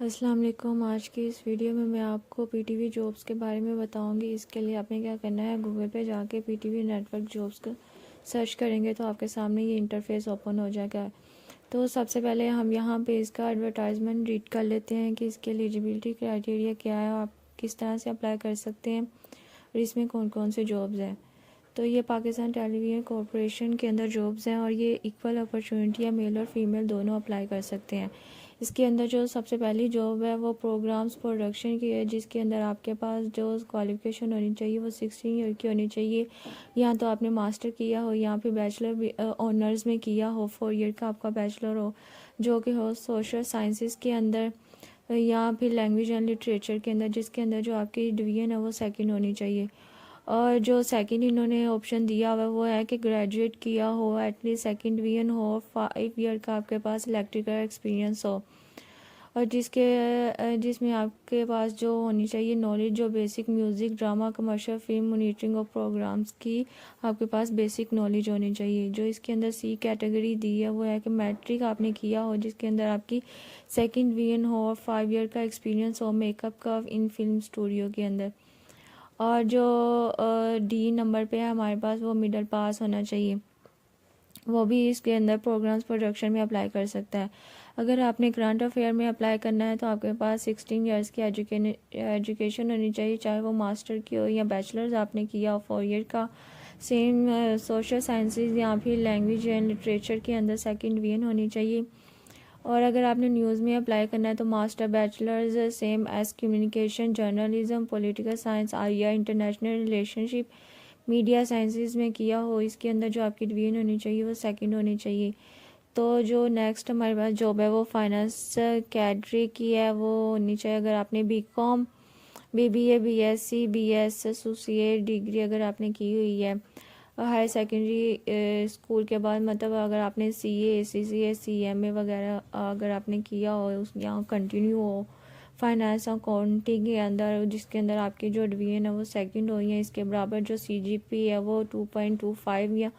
अस्सलाम वालेकुम। आज की इस वीडियो में मैं आपको पीटीवी जॉब्स के बारे में बताऊंगी। इसके लिए आपने क्या करना है, गूगल पे जाके पीटीवी नेटवर्क जॉब्स को सर्च करेंगे तो आपके सामने ये इंटरफेस ओपन हो जाएगा। तो सबसे पहले हम यहाँ पे इसका एडवर्टाइजमेंट रीड कर लेते हैं कि इसके एलिजिबिलिटी क्राइटेरिया क्या है, आप किस तरह से अप्लाई कर सकते हैं और इसमें कौन कौन से जॉब्स हैं। तो ये पाकिस्तान टेलीविज़न कॉरपोरेशन के अंदर जॉब्स हैं और ये इक्वल अपॉर्चुनिटी है, मेल और फीमेल दोनों अप्लाई कर सकते हैं। इसके अंदर जो सबसे पहली जॉब है वो प्रोग्राम्स प्रोडक्शन की है, जिसके अंदर आपके पास जो क्वालिफ़िकेशन होनी चाहिए वो 16 ईयर की होनी चाहिए। या तो आपने मास्टर किया हो या फिर बैचलर ऑनर्स में किया हो, 4 ईयर का आपका बैचलर हो जो कि हो सोशल साइंसेस के अंदर या फिर लैंग्वेज एंड लिटरेचर के अंदर, जिसके अंदर जो आपकी डिवीज़न है वो सेकंड होनी चाहिए। और जो सेकंड इन्होंने ऑप्शन दिया हुआ है वो है कि ग्रेजुएट किया हो, एटलीस्ट सेकंड डिवीजन हो, 5 ईयर का आपके पास इलेक्ट्रिकल एक्सपीरियंस हो और जिसमें आपके पास जो होनी चाहिए नॉलेज, जो basic music, drama, commercial film, monitoring और प्रोग्राम्स की आपके पास बेसिक नॉलेज होनी चाहिए। जो इसके अंदर सी कैटेगरी दी है वो है कि मैट्रिक आपने किया हो जिसके अंदर आपकी सेकंड डिवीजन हो और 5 ईयर का एक्सपीरियंस हो मेकअप का इन फिल्म स्टूडियो के अंदर। और जो डी नंबर पे है हमारे पास वो मिडिल पास होना चाहिए, वो भी इसके अंदर प्रोग्राम्स प्रोडक्शन में अप्लाई कर सकता है। अगर आपने करंट अफेयर में अप्लाई करना है तो आपके पास 16 इयर्स की एजुकेशन होनी चाहिए, चाहे वो मास्टर की हो या बैचलर्स आपने किया हो 4 ईयर का। सेम सोशल साइंसेज या फिर लैंग्वेज एंड लिटरेचर के अंदर सेकंड डिवीजन होनी चाहिए। और अगर आपने न्यूज़ में अप्लाई करना है तो master bachelors same as communication, journalism, political science या इंटरनेशनल रिलेशनशिप, मीडिया साइंसेज में किया हो। इसके अंदर जो आपकी डिवीजन होनी चाहिए वो सेकंड होनी चाहिए। तो जो नेक्स्ट हमारे पास जॉब है वो फाइनेंस कैडरे की है, वो होनी चाहिए। अगर आपने BCom, BBA, BSc, BS associate degree अगर आपने की हुई है हायर सेकेंडरी स्कूल के बाद, मतलब अगर आपने सीए, सीसीए, सीएमए वगैरह अगर आपने किया हो उस यहाँ कंटिन्यू हो फाइनेंस अकाउंटिंग के अंदर, जिसके अंदर आपकी जो डिवीजन है वो सेकंड हुई है, इसके बराबर जो सीजीपी है वो 2.25 या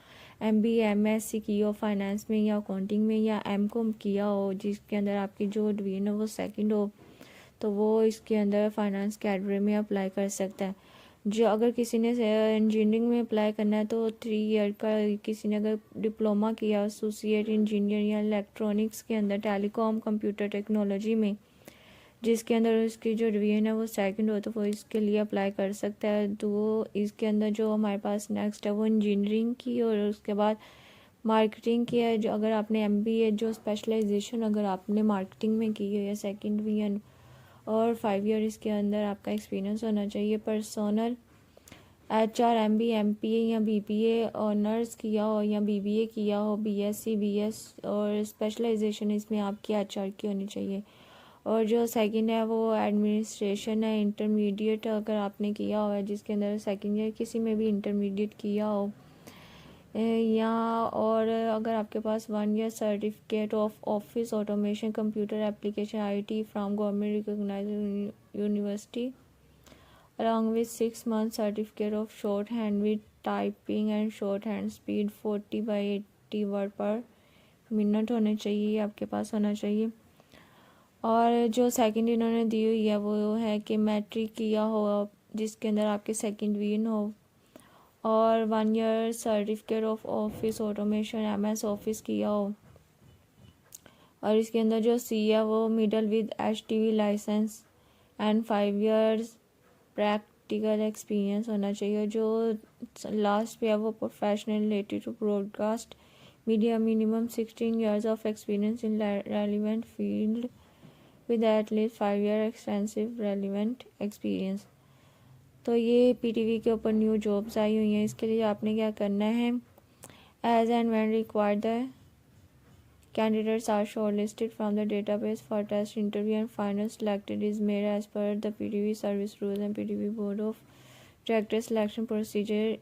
एमबीए, एमएससी की हो फाइनेंस में या अकाउंटिंग में या एमकॉम किया हो जिसके अंदर आपकी जो डिवीजन है वो सेकंड हो, तो वो इसके अंदर फाइनेंस कैडरे में अप्लाई कर सकता है। जो अगर किसी ने इंजीनियरिंग में अप्लाई करना है तो 3 ईयर का, किसी ने अगर डिप्लोमा किया एसोसिएट इंजीनियर या इलेक्ट्रॉनिक्स के अंदर, टेलीकॉम, कंप्यूटर टेक्नोलॉजी में, जिसके अंदर उसकी जो डिवीजन है वो सेकंड हो, तो वो इसके लिए अप्लाई कर सकता है। तो इसके अंदर जो हमारे पास नेक्स्ट है वो इंजीनियरिंग की और उसके बाद मार्केटिंग की है। जो अगर आपने एमबीए जो स्पेशलाइजेशन अगर आपने मार्केटिंग में की है या सेकंड डिवीजन, और 5 ईयर इसके अंदर आपका एक्सपीरियंस होना चाहिए। पर्सनल एचआर, एमबीए, एमपीए या बीबीए ऑनर्स किया हो या बीबीए किया हो, बीएससी, बीएस और स्पेशलाइजेशन इसमें आपकी एचआर की होनी चाहिए। और जो सेकंड है वो एडमिनिस्ट्रेशन है, इंटरमीडिएट अगर आपने किया हो है जिसके अंदर सेकंड ईयर किसी में भी इंटरमीडिएट किया हो या, और अगर आपके पास 1 year certificate of office automation computer application IT from government recognised university along with 6 months certificate of shorthand with typing and shorthand speed 40/80 word पर मिनट होने चाहिए, आपके पास होना चाहिए। और जो सेकंड इन्होंने दी हुई है वो है कि मैट्रिक किया हो जिसके अंदर आपके सेकंड डिवीजन हो और 1 year certificate of office automation MS office किया हो, और इसके अंदर जो सी है वो middle with HTV licence and 5 years practical experience होना चाहिए। जो लास्ट पे है वो professional related to broadcast media, minimum 16 years of experience in relevant field with at least 5 year extensive relevant experience. तो ये पीटीवी के ऊपर न्यू जॉब्स आई हुई हैं। इसके लिए आपने क्या करना है, as and when required the candidates are shortlisted from the database for test interview and final selected is made as per the PTV service rules and PTV board of director selection procedure.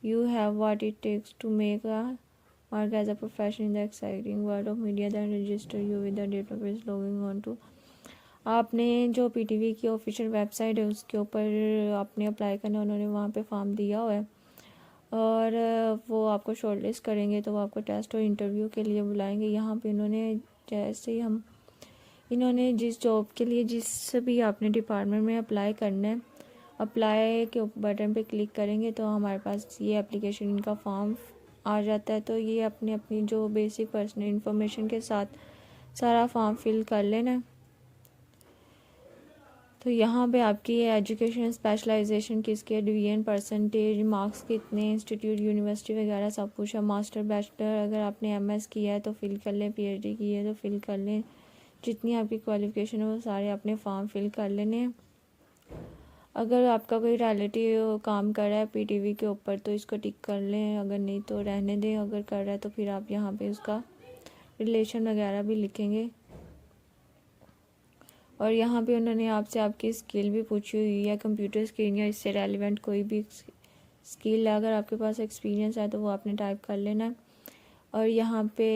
You have what it takes to make a mark as a professional in the exciting world of media, then register you with the database logging on to आपने जो PTV की official website है उसके ऊपर आपने apply करना, उन्होंने वहाँ पे फॉर्म दिया हुआ है और वो आपको शॉर्टलिस्ट करेंगे तो वो आपको टेस्ट और इंटरव्यू के लिए बुलाएंगे। यहाँ पे इन्होंने जैसे ही हम इन्होंने जिस जॉब के लिए जिस भी आपने डिपार्टमेंट में अप्लाई करना है, अप्लाई के बटन पे क्लिक करेंगे तो हमारे पास ये एप्लीकेशन इनका फॉर्म आ जाता है। तो ये अपनी अपनी जो बेसिक पर्सनल इन्फॉर्मेशन के साथ सारा फॉर्म फिल कर लेना। तो यहाँ पे आपकी ये एजुकेशन स्पेशलाइजेशन किसके, डिवीजन, परसेंटेज, मार्क्स कितने, इंस्टीट्यूट, यूनिवर्सिटी वगैरह सब कुछ है। मास्टर, बैचलर, अगर आपने एमएस किया है तो फिल कर लें, पीएचडी की है तो फिल कर लें। जितनी आपकी क्वालिफिकेशन है वो सारे अपने फॉर्म फिल कर लेने हैं। अगर आपका कोई रिलेटिव काम कर रहा है पीटीवी के ऊपर तो इसको टिक कर लें, अगर नहीं तो रहने दें। अगर कर रहा है तो फिर आप यहाँ पे उसका रिलेशन वगैरह भी लिखेंगे। और यहाँ पे उन्होंने आपसे आपकी स्किल भी पूछी हुई है, कंप्यूटर स्किल या इससे रेलिवेंट कोई भी स्किल है। अगर आपके पास एक्सपीरियंस है तो वो आपने टाइप कर लेना है। और यहाँ पे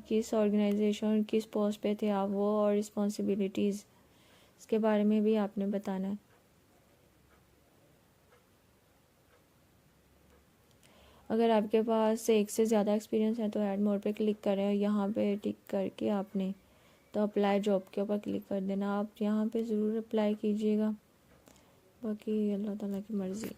किस ऑर्गेनाइजेशन किस पोस्ट पे थे आप वो, और रिस्पॉन्सिबिलिटीज़ इसके बारे में भी आपने बताना है। अगर आपके पास एक से ज़्यादा एक्सपीरियंस है तो ऐड मोर पे क्लिक करें और यहाँ पे टिक करके आपने तो अप्लाई जॉब के ऊपर क्लिक कर देना। आप यहाँ पे ज़रूर अप्लाई कीजिएगा, बाकी अल्लाह ताला की मर्ज़ी।